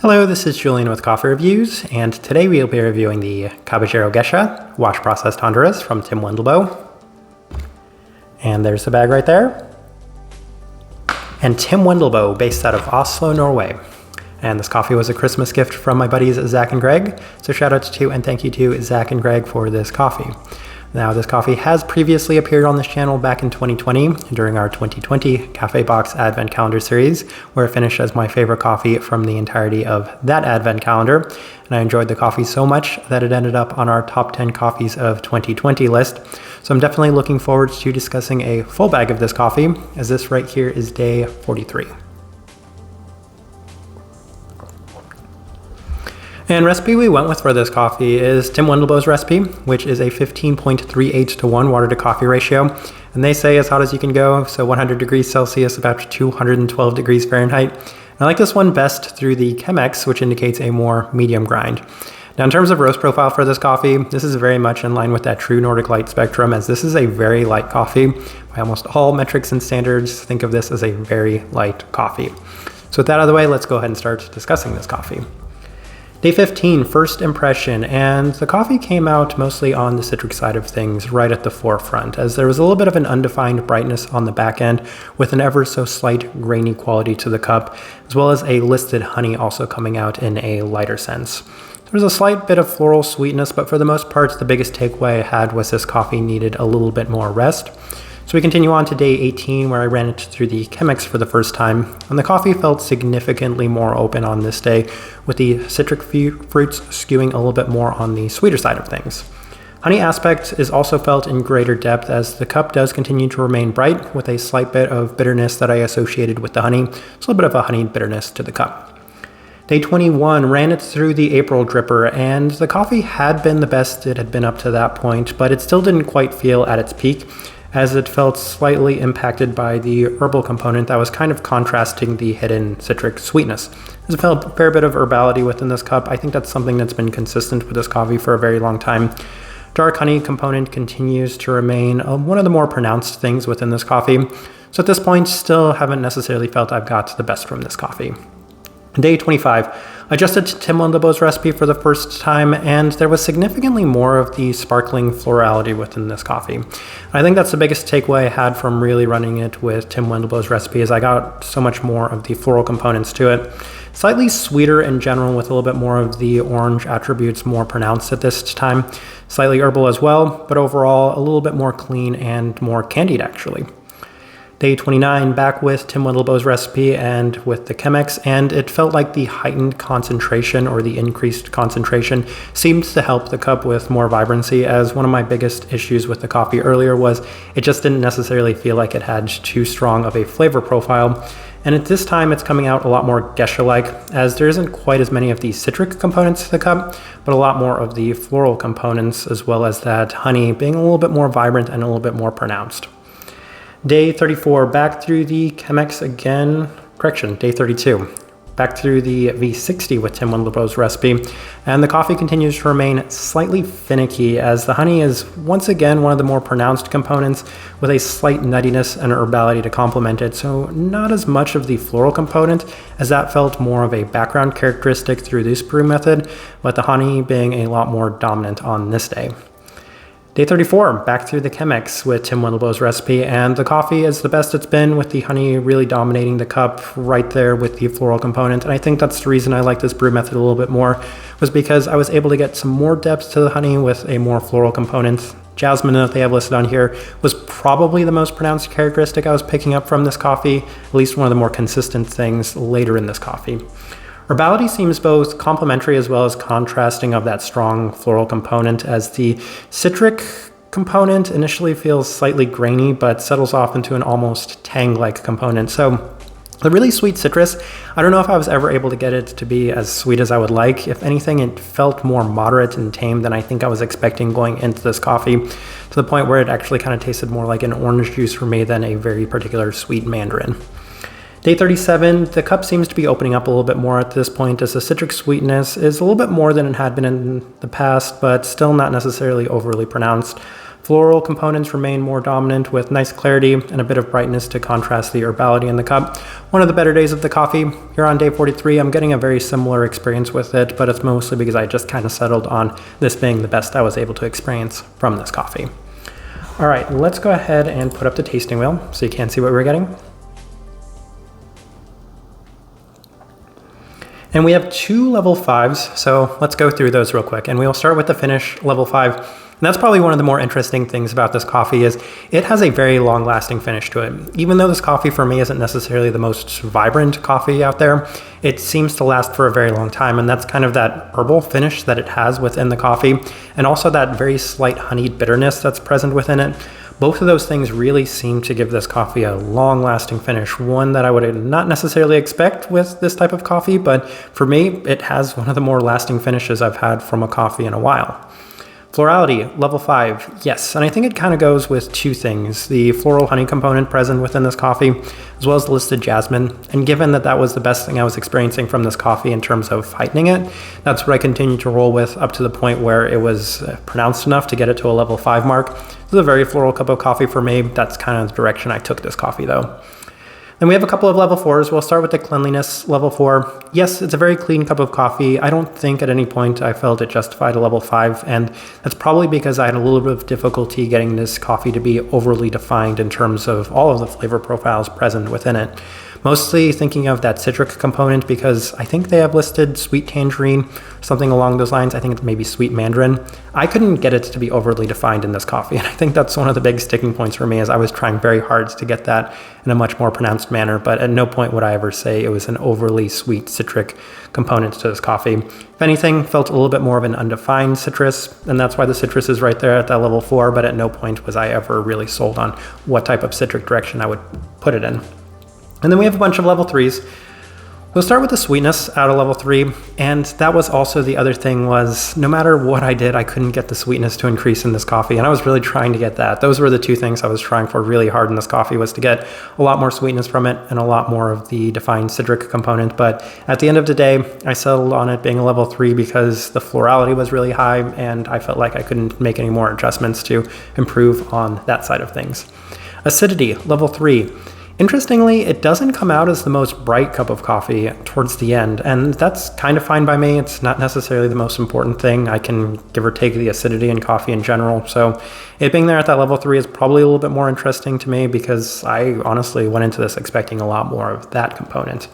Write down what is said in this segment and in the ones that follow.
Hello, this is Julian with Coffee Reviews, and today we'll be reviewing the Caballero Geisha Wash Processed Honduras from Tim Wendelboe. And there's the bag right there. And Tim Wendelboe, based out of Oslo, Norway. And this coffee was a Christmas gift from my buddies Zach and Greg, so shout out to and thank you to Zach and Greg for this coffee. Now, this coffee has previously appeared on this channel back in 2020 during our 2020 Cafe Box Advent Calendar series, where it finished as my favorite coffee from the entirety of that Advent calendar. And I enjoyed the coffee so much that it ended up on our top 10 coffees of 2020 list. So I'm definitely looking forward to discussing a full bag of this coffee, as this right here is day 43. And recipe we went with for this coffee is Tim Wendelboe's recipe, which is a 15.38 to 1 water to coffee ratio. And they say as hot as you can go, so 100 degrees Celsius, about 212 degrees Fahrenheit. And I like this one best through the Chemex, which indicates a more medium grind. Now, in terms of roast profile for this coffee, this is very much in line with that true Nordic light spectrum, as this is a very light coffee. By almost all metrics and standards, think of this as a very light coffee. So with that out of the way, let's go ahead and start discussing this coffee. Day 15, first impression, and the coffee came out mostly on the citric side of things right at the forefront, as there was a little bit of an undefined brightness on the back end with an ever so slight grainy quality to the cup, as well as a listed honey also coming out in a lighter sense. There was a slight bit of floral sweetness, but for the most part, the biggest takeaway I had was this coffee needed a little bit more rest. So we continue on to day 18, where I ran it through the Chemex for the first time, and the coffee felt significantly more open on this day, with the citric fruits skewing a little bit more on the sweeter side of things. Honey aspect is also felt in greater depth, as the cup does continue to remain bright, with a slight bit of bitterness that I associated with the honey, so a little bit of a honey bitterness to the cup. Day 21, ran it through the April dripper, and the coffee had been the best it had been up to that point, but it still didn't quite feel at its peak, as it felt slightly impacted by the herbal component that was kind of contrasting the hidden citric sweetness. There's a fair bit of herbality within this cup. I think that's something that's been consistent with this coffee for a very long time. Dark honey component continues to remain one of the more pronounced things within this coffee. So at this point, still haven't necessarily felt I've got the best from this coffee. Day 25. Adjusted to Tim Wendelboe's recipe for the first time, and there was significantly more of the sparkling florality within this coffee. I think that's the biggest takeaway I had from really running it with Tim Wendelboe's recipe, is I got so much more of the floral components to it. Slightly sweeter in general, with a little bit more of the orange attributes more pronounced at this time. Slightly herbal as well, but overall a little bit more clean and more candied actually. Day 29, back with Tim Wendelboe's recipe and with the Chemex, and it felt like the heightened concentration or the increased concentration seemed to help the cup with more vibrancy, as one of my biggest issues with the coffee earlier was it just didn't necessarily feel like it had too strong of a flavor profile. And at this time, it's coming out a lot more geisha-like, as there isn't quite as many of the citric components to the cup, but a lot more of the floral components, as well as that honey being a little bit more vibrant and a little bit more pronounced. Day 34, back through the Chemex again, day 32. Back through the V60 with Tim Wendelboe's recipe, and the coffee continues to remain slightly finicky, as the honey is once again one of the more pronounced components, with a slight nuttiness and herbality to complement it, so not as much of the floral component, as that felt more of a background characteristic through this brew method, with the honey being a lot more dominant on this day. Day 34, back through the Chemex with Tim Wendelboe's recipe, and the coffee is the best it's been, with the honey really dominating the cup right there with the floral component. And I think that's the reason I like this brew method a little bit more, was because I was able to get some more depth to the honey with a more floral component. Jasmine that they have listed on here was probably the most pronounced characteristic I was picking up from this coffee, at least one of the more consistent things later in this coffee. Herbality seems both complementary as well as contrasting of that strong floral component, as the citric component initially feels slightly grainy but settles off into an almost tang-like component. So the really sweet citrus, I don't know if I was ever able to get it to be as sweet as I would like. If anything, it felt more moderate and tame than I think I was expecting going into this coffee, to the point where it actually kind of tasted more like an orange juice for me than a very particular sweet mandarin. Day 37, the cup seems to be opening up a little bit more at this point, as the citric sweetness is a little bit more than it had been in the past, but still not necessarily overly pronounced. Floral components remain more dominant with nice clarity and a bit of brightness to contrast the herbality in the cup. One of the better days of the coffee. Here on day 43, I'm getting a very similar experience with it, but it's mostly because I just kind of settled on this being the best I was able to experience from this coffee. All right, let's go ahead and put up the tasting wheel so you can see what we're getting. And we have 2 level 5s, so let's go through those real quick. And we'll start with the finish level 5. And that's probably one of the more interesting things about this coffee is it has a very long-lasting finish to it. Even though this coffee for me isn't necessarily the most vibrant coffee out there, it seems to last for a very long time. And that's kind of that herbal finish that it has within the coffee, and also that very slight honeyed bitterness that's present within it. Both of those things really seem to give this coffee a long-lasting finish, one that I would not necessarily expect with this type of coffee, but for me, it has one of the more lasting finishes I've had from a coffee in a while. Florality, level 5, yes, and I think it kind of goes with 2 things. The floral honey component present within this coffee, as well as the listed jasmine, and given that that was the best thing I was experiencing from this coffee in terms of heightening it, that's what I continued to roll with up to the point where it was pronounced enough to get it to a level 5 mark. This is a very floral cup of coffee for me. That's kind of the direction I took this coffee though. Then we have a couple of level 4s. We'll start with the cleanliness, level 4. Yes, it's a very clean cup of coffee. I don't think at any point I felt it justified a level 5, and that's probably because I had a little bit of difficulty getting this coffee to be overly defined in terms of all of the flavor profiles present within it. Mostly thinking of that citric component because I think they have listed sweet tangerine, something along those lines. I think it's maybe sweet mandarin. I couldn't get it to be overly defined in this coffee, and I think that's one of the big sticking points for me as I was trying very hard to get that in a much more pronounced manner, but at no point would I ever say it was an overly sweet citric component to this coffee. If anything, felt a little bit more of an undefined citrus, and that's why the citrus is right there at that level 4, but at no point was I ever really sold on what type of citric direction I would put it in. And then we have a bunch of level 3s. We'll start with the sweetness out of level 3, and that was also the other thing was no matter what I did, I couldn't get the sweetness to increase in this coffee, and I was really trying to get that. Those were the 2 things I was trying for really hard in this coffee, was to get a lot more sweetness from it and a lot more of the defined citric component. But at the end of the day, I settled on it being a level 3 because the florality was really high, and I felt like I couldn't make any more adjustments to improve on that side of things. Acidity, level 3. Interestingly, it doesn't come out as the most bright cup of coffee towards the end, and that's kind of fine by me. It's not necessarily the most important thing. I can give or take the acidity in coffee in general, so it being there at that level 3 is probably a little bit more interesting to me because I honestly went into this expecting a lot more of that component.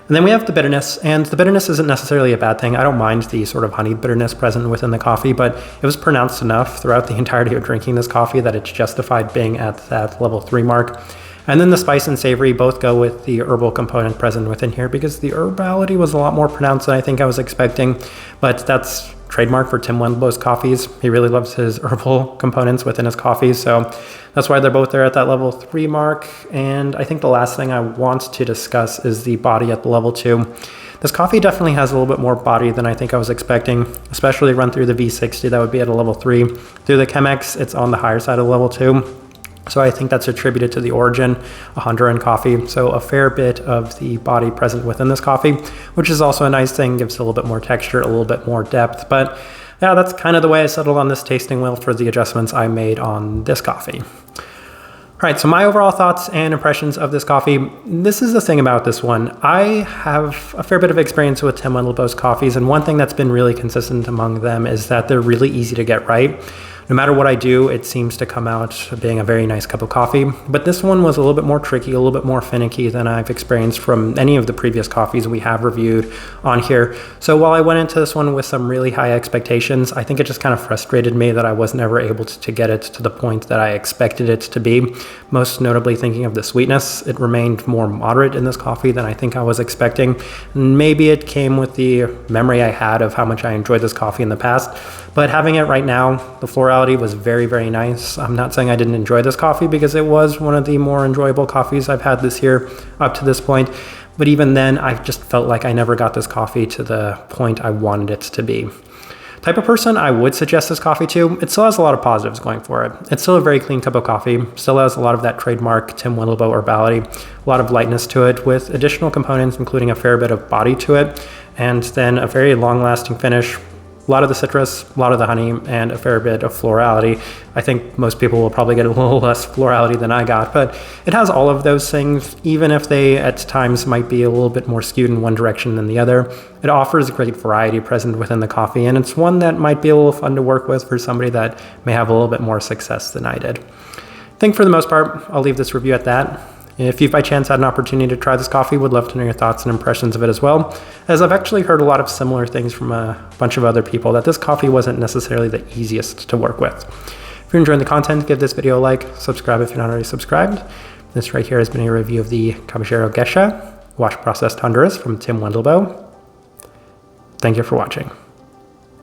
And then we have the bitterness, and the bitterness isn't necessarily a bad thing. I don't mind the sort of honeyed bitterness present within the coffee, but it was pronounced enough throughout the entirety of drinking this coffee that it's justified being at that level 3 mark. And then the spice and savory both go with the herbal component present within here because the herbality was a lot more pronounced than I think I was expecting, but that's trademark for Tim Wendelboe's coffees. He really loves his herbal components within his coffees, so that's why they're both there at that level 3 mark. And I think the last thing I want to discuss is the body at the level 2. This coffee definitely has a little bit more body than I think I was expecting, especially run through the V60, that would be at a level 3. Through the Chemex, it's on the higher side of level 2. So I think that's attributed to the origin, a Honduran coffee. So a fair bit of the body present within this coffee, which is also a nice thing, gives it a little bit more texture, a little bit more depth. But yeah, that's kind of the way I settled on this tasting wheel for the adjustments I made on this coffee. All right, so my overall thoughts and impressions of this coffee. This is the thing about this one. I have a fair bit of experience with Tim Wendelboe's coffees, and one thing that's been really consistent among them is that they're really easy to get right. No matter what I do, it seems to come out being a very nice cup of coffee. But this one was a little bit more tricky, a little bit more finicky than I've experienced from any of the previous coffees we have reviewed on here. So while I went into this one with some really high expectations, I think it just kind of frustrated me that I was never able to get it to the point that I expected it to be. Most notably thinking of the sweetness, it remained more moderate in this coffee than I think I was expecting. Maybe it came with the memory I had of how much I enjoyed this coffee in the past. But having it right now, the florality was very, very nice. I'm not saying I didn't enjoy this coffee because it was one of the more enjoyable coffees I've had this year up to this point. But even then, I just felt like I never got this coffee to the point I wanted it to be. Type of person I would suggest this coffee to, it still has a lot of positives going for it. It's still a very clean cup of coffee, still has a lot of that trademark Tim Wendelboe herbality, a lot of lightness to it with additional components including a fair bit of body to it, and then a very long-lasting finish. A lot of the citrus, a lot of the honey, and a fair bit of florality. I think most people will probably get a little less florality than I got, but it has all of those things, even if they at times might be a little bit more skewed in one direction than the other. It offers great variety present within the coffee, and it's one that might be a little fun to work with for somebody that may have a little bit more success than I did. I think for the most part, I'll leave this review at that. If you by chance had an opportunity to try this coffee, would love to know your thoughts and impressions of it as well, as I've actually heard a lot of similar things from a bunch of other people, that this coffee wasn't necessarily the easiest to work with. If you're enjoying the content, give this video a like, subscribe if you're not already subscribed. This right here has been a review of the Caballero Geisha, wash processed Honduras from Tim Wendelboe. Thank you for watching.